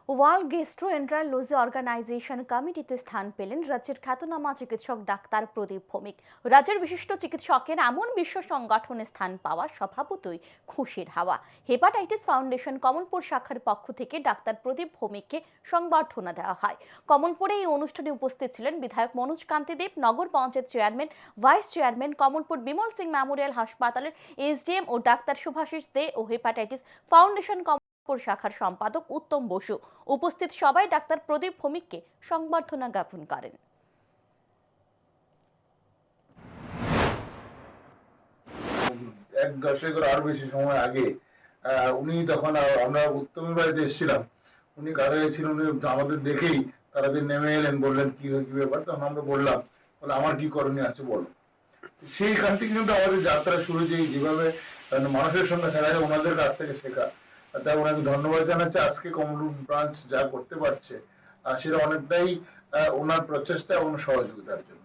World gastroenterology organisation কমিটিতে স্থান পেলেন রাজ্যের খ্যাতনামা চিকিৎসক ডাক্তার প্রদীপ ভৌমিক। রাজ্যের বিশিষ্ট চিকিৎসকের এমন বিশ্ব সংগঠনে স্থান পাওয়া স্বভাবতই খুশির হাওয়া। হেপাটাইটিস ফাউন্ডেশন কমলপুর শাখার পক্ষ থেকে ডাক্তার প্রদীপ ভৌমিককে সংবর্ধনা দেওয়া হয়। কমলপুরে এই অনুষ্ঠানে উপস্থিত ছিলেন বিধায়ক মনোজ কান্তি দেব, নগর panchayat chairman, vice chairman, Kamalpur Bimal Singh memorial হাসপাতালের এসডিএম ও ডাক্তার শুভাশিস দে ও হেপাটাইটিস ফাউন্ডেশন শাখার সম্পাদক উত্তম বসু। উপস্থিত সবাই ডাক্তার প্রদীপ ভৌমিককে সংবর্ধনা জ্ঞাপন করেন। এক দশকের আর বেশি সময় আগে উনি তখন আমরা উত্তমের বাড়িতে এসেছিলাম, উনি কারাগারে ছিলেন। উনি আমাদের দেখেই তারাদের নেমে এলেন, বললেন কি কি ব্যাপার। তখন আমরা বললাম, বলে আমার কি করণীয় আছে বলো। সেইখান থেকে কিন্তু আমাদের যাত্রা শুরু, যেভাবে মানুষের সঙ্গে খেলা যায় ওনাদের কাছ থেকে শেখা। তাই ওনাকে ধন্যবাদ জানাচ্ছি। আজকে কমলপুর ব্রাঞ্চ যা করতে পারছে সেটা অনেকটাই ওনার প্রচেষ্টা এবং সহযোগিতার জন্য।